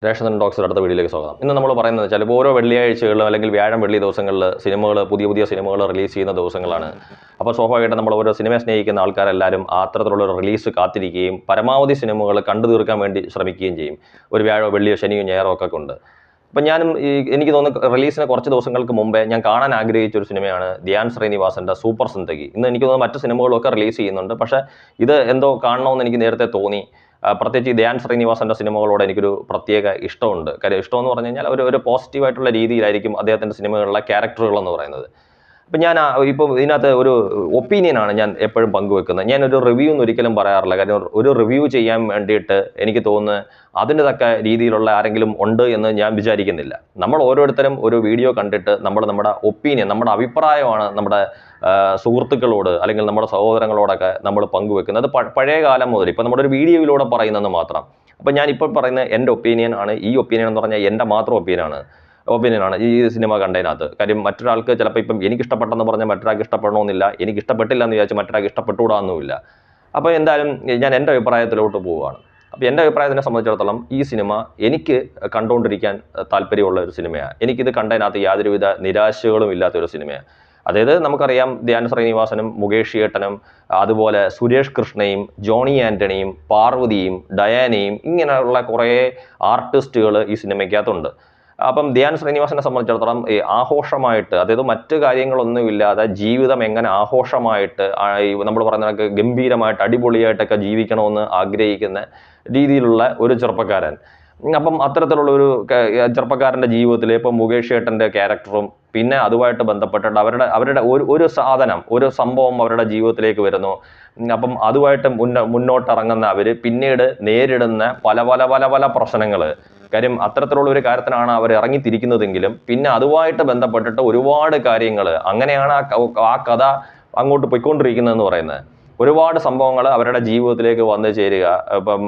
രേഷൻ ഡോക്സിന്റെ അടുത്ത വീഡിയോയിലേക്ക് സ്വാഗതം. ഇന്ന് നമ്മൾ പറയുന്നത് വെച്ചാൽ ഇപ്പോൾ ഓരോ വെള്ളിയാഴ്ചകളിലും അല്ലെങ്കിൽ വ്യാഴം വെള്ളി ദിവസങ്ങളിൽ പുതിയ സിനിമകൾ റിലീസ് ചെയ്യുന്ന ദിവസങ്ങളാണ്. അപ്പോൾ സ്വാഭാവികമായിട്ടും നമ്മൾ ഓരോ സിനിമയെ സ്നേഹിക്കുന്ന ആൾക്കാരെല്ലാവരും അത്തരത്തിലുള്ള ഒരു റിലീസ് കാത്തിരിക്കുകയും പരമാവധി സിനിമകൾ കണ്ടു തീർക്കാൻ വേണ്ടി ശ്രമിക്കുകയും ചെയ്യും. ഒരു വ്യാഴോ വെള്ളിയോ ശനിയോ ഞായറോ ഒക്കെ ഉണ്ട്. അപ്പം ഞാനും എനിക്ക് തോന്നുന്നു റിലീസിന് കുറച്ച് ദിവസങ്ങൾക്ക് മുമ്പേ ഞാൻ കാണാൻ ആഗ്രഹിച്ച ഒരു സിനിമയാണ് ധ്യാൻ ശ്രീനിവാസന്റെ സൂപ്പർ സിന്ദഗി. ഇന്ന് എനിക്ക് തോന്നുന്നു മറ്റ് സിനിമകളൊക്കെ റിലീസ് ചെയ്യുന്നുണ്ട്, പക്ഷേ ഇത് എന്തോ കാണണമെന്ന് എനിക്ക് നേരത്തെ തോന്നി. പ്രത്യേകിച്ച് ഈ ധ്യാൻ ശ്രീനിവാസന്റെ സിനിമകളോട് എനിക്കൊരു പ്രത്യേക ഇഷ്ടമുണ്ട്. കാര്യം ഇഷ്ടമെന്ന് പറഞ്ഞു കഴിഞ്ഞാൽ ഒരു പോസിറ്റീവായിട്ടുള്ള രീതിയിലായിരിക്കും അദ്ദേഹത്തിന്റെ സിനിമകളിലെ ക്യാരക്ടറുകളെന്ന് പറയുന്നത്. അപ്പം ഞാൻ ഇപ്പോൾ ഇതിനകത്ത് ഒരു ഒപ്പീനിയനാണ് ഞാൻ എപ്പോഴും പങ്കുവെക്കുന്നത്. ഞാനൊരു റിവ്യൂ ഒന്നും ഒരിക്കലും പറയാറില്ല. കാര്യം ഒരു റിവ്യൂ ചെയ്യാൻ വേണ്ടിയിട്ട് എനിക്ക് തോന്നുന്നു അതിന് തക്ക രീതിയിലുള്ള ആരെങ്കിലും ഉണ്ട് എന്ന് ഞാൻ വിചാരിക്കുന്നില്ല. നമ്മൾ ഓരോരുത്തരും ഒരു വീഡിയോ കണ്ടിട്ട് നമ്മുടെ ഒപ്പീനിയൻ, നമ്മുടെ അഭിപ്രായമാണ് നമ്മുടെ സുഹൃത്തുക്കളോട് അല്ലെങ്കിൽ നമ്മുടെ സഹോദരങ്ങളോടൊക്കെ നമ്മൾ പങ്കുവെക്കുന്നത്. പഴയ കാലം മുതൽ ഇപ്പം നമ്മുടെ ഒരു വീഡിയോയിലൂടെ പറയുന്നതെന്ന് മാത്രം. അപ്പം ഞാനിപ്പോൾ പറയുന്ന എൻ്റെ ഒപ്പീനിയൻ ആണ്. ഈ ഒപ്പീനിയൻ എന്ന് പറഞ്ഞാൽ എൻ്റെ മാത്രം ഒപ്പീനിയനാണ് ഈ സിനിമ കണ്ടതിനകത്ത്. കാര്യം മറ്റൊരാൾക്ക് ചിലപ്പോൾ ഇപ്പം എനിക്ക് ഇഷ്ടപ്പെട്ടെന്ന് പറഞ്ഞാൽ മറ്റൊരാൾക്ക് ഇഷ്ടപ്പെടണമെന്നില്ല, എനിക്ക് ഇഷ്ടപ്പെട്ടില്ല എന്ന് വിചാരിച്ച് മറ്റൊരാൾക്ക് ഇഷ്ടപ്പെട്ടുകൂടാന്നുമില്ല. അപ്പോൾ എന്തായാലും ഞാൻ എൻ്റെ അഭിപ്രായത്തിലോട്ട് പോവുകയാണ്. അപ്പോൾ എൻ്റെ അഭിപ്രായത്തിനെ സംബന്ധിച്ചിടത്തോളം ഈ സിനിമ എനിക്ക് കണ്ടുകൊണ്ടിരിക്കാൻ താല്പര്യമുള്ള ഒരു സിനിമയാണ്. എനിക്കിത് കണ്ടതിനകത്ത് യാതൊരുവിധ നിരാശകളും ഇല്ലാത്തൊരു സിനിമയാണ്. അതായത് നമുക്കറിയാം ധ്യാൻ ശ്രീനിവാസനും മുകേഷ് ഏട്ടനും അതുപോലെ സുരേഷ് കൃഷ്ണയും ജോണി ആൻ്റണിയും പാർവതിയും ഡയാനയും ഇങ്ങനെയുള്ള കുറേ ആർട്ടിസ്റ്റുകൾ ഈ സിനിമയ്ക്കകത്തുണ്ട്. അപ്പം ധ്യാൻ ശ്രീനിവാസനെ സംബന്ധിച്ചിടത്തോളം ആഘോഷമായിട്ട്, അതായത് മറ്റു കാര്യങ്ങളൊന്നുമില്ലാതെ ജീവിതം എങ്ങനെ ആഘോഷമായിട്ട് നമ്മൾ പറയുന്ന ഗംഭീരമായിട്ട് അടിപൊളിയായിട്ടൊക്കെ ജീവിക്കണമെന്ന് ആഗ്രഹിക്കുന്ന രീതിയിലുള്ള ഒരു ചെറുപ്പക്കാരൻ. അപ്പം അത്തരത്തിലുള്ള ഒരു ചെറുപ്പക്കാരൻ്റെ ജീവിതത്തിൽ ഇപ്പം മുകേഷ് ഏട്ടൻ്റെ ക്യാരക്ടറും പിന്നെ അതുമായിട്ട് ബന്ധപ്പെട്ടിട്ട് അവരുടെ ഒരു സംഭവം അവരുടെ ജീവിതത്തിലേക്ക് വരുന്നു. അപ്പം അതുമായിട്ട് മുന്നോട്ടിറങ്ങുന്ന അവർ പിന്നീട് നേരിടുന്ന പല പ്രശ്നങ്ങൾ. കാര്യം അത്തരത്തിലുള്ള ഒരു കാര്യത്തിനാണ് അവർ ഇറങ്ങിത്തിരിക്കുന്നതെങ്കിലും പിന്നെ അതുമായിട്ട് ബന്ധപ്പെട്ടിട്ട് ഒരുപാട് കാര്യങ്ങൾ, അങ്ങനെയാണ് ആ കഥ അങ്ങോട്ട് പോയിക്കൊണ്ടിരിക്കുന്നതെന്ന് പറയുന്നത്. ഒരുപാട് സംഭവങ്ങൾ അവരുടെ ജീവിതത്തിലേക്ക് വന്നു ചേരുക. ഇപ്പം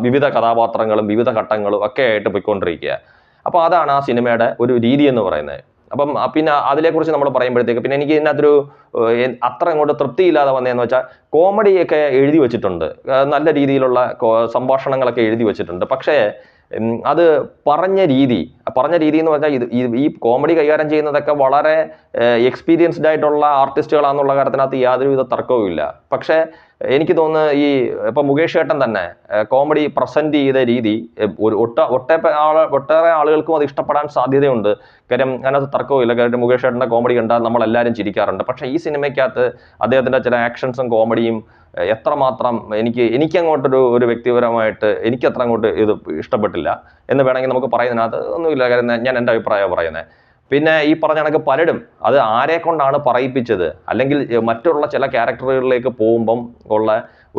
വിവിധ കഥാപാത്രങ്ങളും വിവിധ ഘട്ടങ്ങളും ഒക്കെ ആയിട്ട് പോയിക്കൊണ്ടിരിക്കുക. അപ്പോൾ അതാണ് ആ സിനിമയുടെ ഒരു രീതി എന്ന് പറയുന്നത്. അപ്പം പിന്നെ അതിനെക്കുറിച്ച് നമ്മൾ പറയുമ്പോഴത്തേക്ക് പിന്നെ എനിക്ക് ഇതിനകത്തൊരു അത്ര അങ്ങോട്ട് തൃപ്തിയില്ലാതെ വന്നതെന്ന് വെച്ചാൽ കോമഡിയൊക്കെ എഴുതി വെച്ചിട്ടുണ്ട്, നല്ല രീതിയിലുള്ള സംഭാഷണങ്ങളൊക്കെ എഴുതി വെച്ചിട്ടുണ്ട്. പക്ഷേ അത് പറഞ്ഞ രീതി എന്ന് പറഞ്ഞാൽ ഈ കോമഡി കൈകാര്യം ചെയ്യുന്നതൊക്കെ വളരെ എക്സ്പീരിയൻസ്ഡ് ആയിട്ടുള്ള ആർട്ടിസ്റ്റുകളാണെന്നുള്ള കാര്യത്തിനകത്ത് യാതൊരുവിധ തർക്കവും ഇല്ല. പക്ഷേ എനിക്ക് തോന്നുന്നു ഇപ്പം മുകേഷ് ഏട്ടൻ തന്നെ കോമഡി പ്രസന്റ് ചെയ്ത രീതി ഒട്ടേറെ ആളുകൾക്കും അത് ഇഷ്ടപ്പെടാൻ സാധ്യതയുണ്ട്. കാര്യം അതിനകത്ത് തർക്കവും ഇല്ല. കാര്യം മുകേഷ് ഏട്ടൻ്റെ കോമഡി കണ്ടാൽ നമ്മളെല്ലാവരും ചിരിക്കാറുണ്ട്. പക്ഷേ ഈ സിനിമയ്ക്കകത്ത് അദ്ദേഹത്തിൻ്റെ ചില ആക്ഷൻസും കോമഡിയും എത്രമാത്രം എനിക്കങ്ങോട്ടൊരു വ്യക്തിപരമായിട്ട് എനിക്കത്ര അങ്ങോട്ട് ഇത് ഇഷ്ടപ്പെട്ടില്ല എന്ന് വേണമെങ്കിൽ നമുക്ക് പറയുന്നതിനകത്ത് ഒന്നുമില്ല. കാര്യം ഞാൻ എൻ്റെ അഭിപ്രായമാണ് പറയുന്നത്. പിന്നെ ഈ പറഞ്ഞ കണക്ക് പലരും അത് ആരെ കൊണ്ടാണ് പറയിപ്പിച്ചത്, അല്ലെങ്കിൽ മറ്റുള്ള ചില ക്യാരക്ടറുകളിലേക്ക് പോകുമ്പം ഉള്ള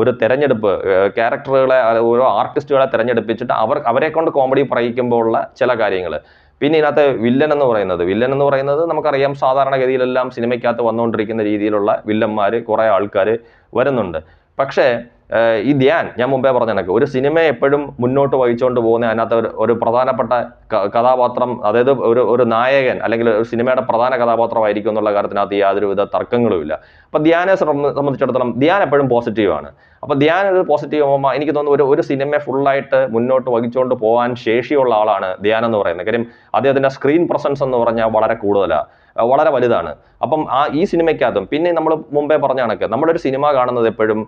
ഒരു തെരഞ്ഞെടുപ്പ്, ക്യാരക്ടറുകളെ ഓരോ ആർട്ടിസ്റ്റുകളെ തിരഞ്ഞെടുപ്പിച്ചിട്ട് അവരെ കൊണ്ട് കോമഡി പറയിക്കുമ്പോൾ ഉള്ള ചില കാര്യങ്ങൾ. പിന്നെ ഇതിനകത്ത് വില്ലൻ എന്ന് പറയുന്നത് നമുക്കറിയാം, സാധാരണഗതിയിലെല്ലാം സിനിമയ്ക്കകത്ത് വന്നുകൊണ്ടിരിക്കുന്ന രീതിയിലുള്ള വില്ലന്മാർ കുറേ ആൾക്കാർ വരുന്നുണ്ട്. പക്ഷേ ഈ ധ്യാൻ, ഞാൻ മുമ്പേ പറഞ്ഞ കണക്ക് ഒരു സിനിമയെ എപ്പോഴും മുന്നോട്ട് വഹിച്ചുകൊണ്ട് പോകുന്ന അതിനകത്ത് ഒരു പ്രധാനപ്പെട്ട കഥാപാത്രം, അതായത് ഒരു നായകൻ അല്ലെങ്കിൽ ഒരു സിനിമയുടെ പ്രധാന കഥാപാത്രമായിരിക്കും എന്നുള്ള കാര്യത്തിനകത്ത് യാതൊരുവിധ തർക്കങ്ങളുമില്ല. അപ്പം ധ്യാനെ സംബന്ധിച്ചിടത്തോളം ധ്യാൻ എപ്പോഴും പോസിറ്റീവാണ്. അപ്പം ധ്യാൻ ഒരു പോസിറ്റീവ് ആകുമ്പോൾ എനിക്ക് തോന്നുന്നു ഒരു സിനിമയെ ഫുള്ളായിട്ട് മുന്നോട്ട് വഹിച്ചുകൊണ്ട് പോകാൻ ശേഷിയുള്ള ആളാണ് ധ്യാൻ എന്ന് പറയുന്നത്. കാര്യം അദ്ദേഹത്തിൻ്റെ സ്ക്രീൻ പ്രസൻസ് എന്ന് പറഞ്ഞാൽ വളരെ കൂടുതലാണ്, വളരെ വലുതാണ്. അപ്പം ഈ സിനിമയ്ക്കകത്തും പിന്നെ നമ്മൾ മുമ്പേ പറഞ്ഞ കണക്ക് നമ്മളൊരു സിനിമ കാണുന്നത് എപ്പോഴും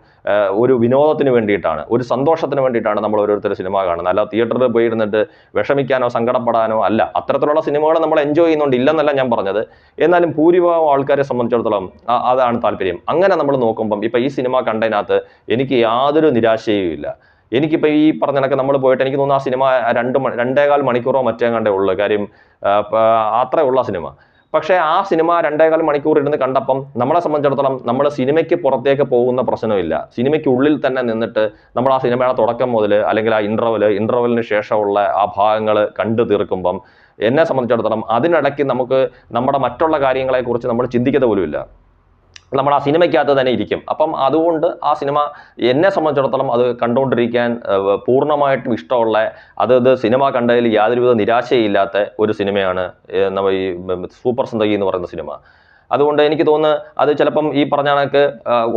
ഒരു വിനോദത്തിന് വേണ്ടിയിട്ടാണ്, ഒരു സന്തോഷത്തിന് വേണ്ടിയിട്ടാണ് നമ്മൾ ഓരോരുത്തർ സിനിമ കാണുന്നത്. അല്ല തിയേറ്ററിൽ പോയി ഇരുന്നിട്ട് വിഷമിക്കാനോ സങ്കടപ്പെടാനോ അല്ല. അത്തരത്തിലുള്ള സിനിമകൾ നമ്മൾ എൻജോയ് ചെയ്യുന്നുണ്ട്, ഇല്ലെന്നല്ല ഞാൻ പറഞ്ഞത്. എന്നാലും ഭൂരിഭാഗം ആൾക്കാരെ സംബന്ധിച്ചിടത്തോളം അതാണ് താല്പര്യം. അങ്ങനെ നമ്മൾ നോക്കുമ്പം ഇപ്പം ഈ സിനിമ കണ്ടതിനകത്ത് എനിക്ക് യാതൊരു നിരാശയും ഇല്ല. എനിക്കിപ്പോൾ ഈ പറഞ്ഞ കണക്ക് നമ്മൾ പോയിട്ട് എനിക്ക് തോന്നുന്നു ആ സിനിമ 2.25 മണിക്കൂറോ മറ്റേ കണ്ടേ ഉള്ളൂ. കാര്യം അത്രേ ഉള്ള സിനിമ. പക്ഷേ ആ സിനിമ 2.25 മണിക്കൂർ ഇരുന്ന് കണ്ടപ്പം നമ്മളെ സംബന്ധിച്ചിടത്തോളം നമ്മൾ സിനിമയ്ക്ക് പുറത്തേക്ക് പോകുന്ന പ്രശ്നമില്ല. സിനിമയ്ക്കുള്ളിൽ തന്നെ നിന്നിട്ട് നമ്മൾ ആ സിനിമയുടെ തുടക്കം മുതൽ അല്ലെങ്കിൽ ആ ഇൻ്റർവെലിന് ശേഷമുള്ള ആ ഭാഗങ്ങൾ കണ്ടു തീർക്കുമ്പം എന്നെ സംബന്ധിച്ചിടത്തോളം അതിനിടയ്ക്ക് നമുക്ക് നമ്മുടെ മറ്റുള്ള കാര്യങ്ങളെക്കുറിച്ച് നമ്മൾ ചിന്തിക്കത്ത പോലുമില്ല. നമ്മൾ ആ സിനിമയ്ക്കകത്ത് തന്നെ ഇരിക്കും. അപ്പം അതുകൊണ്ട് ആ സിനിമ എന്നെ സംബന്ധിച്ചിടത്തോളം അത് കണ്ടുകൊണ്ടിരിക്കാൻ പൂർണ്ണമായിട്ടും ഇഷ്ടമുള്ള, അത് സിനിമ കണ്ടതിൽ യാതൊരുവിധ നിരാശയില്ലാത്ത ഒരു സിനിമയാണ് ഈ സൂപ്പർ സിന്ദഗി എന്ന് പറയുന്ന സിനിമ. അതുകൊണ്ട് എനിക്ക് തോന്നുന്നു അത് ചിലപ്പം ഈ പറഞ്ഞ കണക്ക്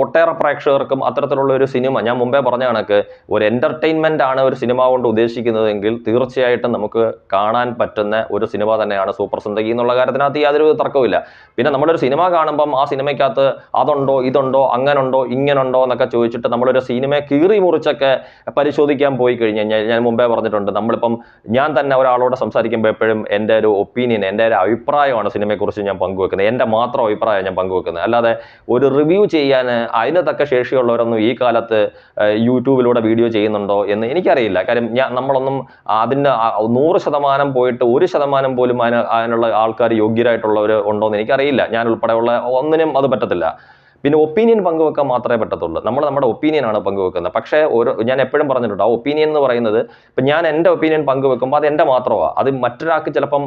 ഒട്ടേറെ പ്രേക്ഷകർക്കും അത്തരത്തിലുള്ള ഒരു സിനിമ, ഞാൻ മുമ്പേ പറഞ്ഞ കണക്ക് ഒരു എന്റർടൈൻമെന്റ് ആണ് ഒരു സിനിമ കൊണ്ട് ഉദ്ദേശിക്കുന്നതെങ്കിൽ തീർച്ചയായിട്ടും നമുക്ക് കാണാൻ പറ്റുന്ന ഒരു സിനിമ തന്നെയാണ് സൂപ്പർ സിന്ദഗി എന്നുള്ള കാര്യത്തിനകത്ത് യാതൊരു തർക്കവുമില്ല. പിന്നെ നമ്മളൊരു സിനിമ കാണുമ്പം ആ സിനിമയ്ക്കകത്ത് അതുണ്ടോ ഇതുണ്ടോ അങ്ങനുണ്ടോ ഇങ്ങനുണ്ടോ എന്നൊക്കെ ചോദിച്ചിട്ട് നമ്മളൊരു സിനിമയെ കീറി മുറിച്ചൊക്കെ പരിശോധിക്കാൻ പോയി കഴിഞ്ഞ് കഴിഞ്ഞാൽ, ഞാൻ മുമ്പേ പറഞ്ഞിട്ടുണ്ട്, നമ്മളിപ്പം ഞാൻ തന്നെ ഒരാളോട് സംസാരിക്കുമ്പോൾ എപ്പോഴും എൻ്റെ ഒരു ഒപ്പീനിയൻ, എൻ്റെ ഒരു അഭിപ്രായമാണ് സിനിമയെക്കുറിച്ച് ഞാൻ പങ്കുവെക്കുന്നത്, എൻ്റെ മാത്രം അഭിപ്രായം ഞാൻ പങ്കുവെക്കുന്നത്. അല്ലാതെ ഒരു റിവ്യൂ ചെയ്യാൻ അതിന് തക്ക ശേഷിയുള്ളവരൊന്നും ഈ കാലത്ത് യൂട്യൂബിലൂടെ വീഡിയോ ചെയ്യുന്നുണ്ടോ എന്ന് എനിക്കറിയില്ല. കാര്യം നമ്മളൊന്നും അതിന് 100% പോയിട്ട് 1% പോലും അതിനുള്ള ആൾക്കാർ യോഗ്യരായിട്ടുള്ളവർ ഉണ്ടോ എന്ന് എനിക്കറിയില്ല. ഞാൻ ഉൾപ്പെടെയുള്ള ഒന്നിനും അത് പറ്റത്തില്ല. പിന്നെ ഒപ്പീനിയൻ പങ്കുവെക്കാൻ മാത്രമേ പറ്റത്തുള്ളൂ. നമ്മൾ നമ്മുടെ ഒപ്പീനിയനാണ് പങ്കുവെക്കുന്നത്. പക്ഷേ ഞാൻ എപ്പോഴും പറഞ്ഞിട്ടുണ്ട്, ആ ഒപ്പീനിയൻ എന്ന് പറയുന്നത് ഇപ്പം ഞാൻ എൻ്റെ ഒപ്പീനിയൻ പങ്കുവെക്കുമ്പോൾ അത് എൻ്റെ മാത്രമാണ്. അത് മറ്റൊരാൾക്ക് ചിലപ്പം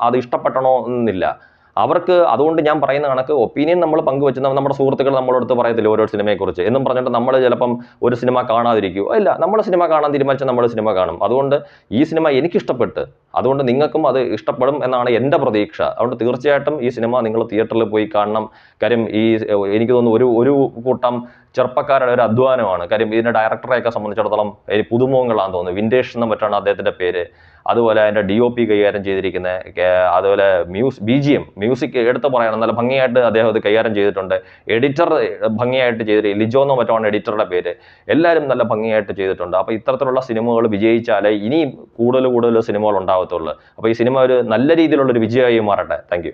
അത് ഇഷ്ടപ്പെടണോ എന്നില്ല. അവർക്ക് അതുകൊണ്ട് ഞാൻ പറയുന്ന കണക്ക് ഒപ്പീനിയൻ നമ്മൾ പങ്കുവെച്ച് നമ്മുടെ സുഹൃത്തുക്കൾ നമ്മളടുത്ത് പറയത്തില്ല ഓരോ സിനിമയെക്കുറിച്ച് എന്നും പറഞ്ഞിട്ട് നമ്മൾ ചിലപ്പം ഒരു സിനിമ കാണാതിരിക്കും. ഇല്ല, നമ്മൾ സിനിമ കാണാൻ തീരുമാനിച്ചാൽ നമ്മൾ സിനിമ കാണും. അതുകൊണ്ട് ഈ സിനിമ എനിക്കിഷ്ടപ്പെട്ട്, അതുകൊണ്ട് നിങ്ങൾക്കും അത് ഇഷ്ടപ്പെടും എന്നാണ് എൻ്റെ പ്രതീക്ഷ. അതുകൊണ്ട് തീർച്ചയായിട്ടും ഈ സിനിമ നിങ്ങൾ തിയേറ്ററിൽ പോയി കാണണം. കാര്യം എനിക്ക് തോന്നുന്നു ഒരു കൂട്ടം ചെറുപ്പക്കാരുടെ ഒരു അധ്വാനമാണ്. കാര്യം ഇതിൻ്റെ ഡയറക്ടറെയൊക്കെ സംബന്ധിച്ചിടത്തോളം പുതുമുഖങ്ങളാണെന്ന് തോന്നുന്നു. വിൻറ്റേഷ് എന്ന മറ്റാണ് അദ്ദേഹത്തിൻ്റെ പേര്. അതുപോലെ അതിൻ്റെ DOP കൈകാര്യം ചെയ്തിരിക്കുന്നത്, അതുപോലെ മ്യൂസിക് എടുത്ത് പറയണം, നല്ല ഭംഗിയായിട്ട് അദ്ദേഹം അത് കൈകാര്യം ചെയ്തിട്ടുണ്ട്. എഡിറ്റർ ഭംഗിയായിട്ട് ചെയ്തിട്ട്, ലിജോ എന്നോ മറ്റോ ആണ് എഡിറ്ററുടെ പേര്. എല്ലാവരും നല്ല ഭംഗിയായിട്ട് ചെയ്തിട്ടുണ്ട്. അപ്പോൾ ഇത്തരത്തിലുള്ള സിനിമകൾ വിജയിച്ചാലേ ഇനിയും കൂടുതൽ സിനിമകൾ ഉണ്ടാവത്തുള്ളൂ. അപ്പോൾ ഈ സിനിമ ഒരു നല്ല രീതിയിലുള്ളൊരു വിജയമായി മാറട്ടെ. Thank you.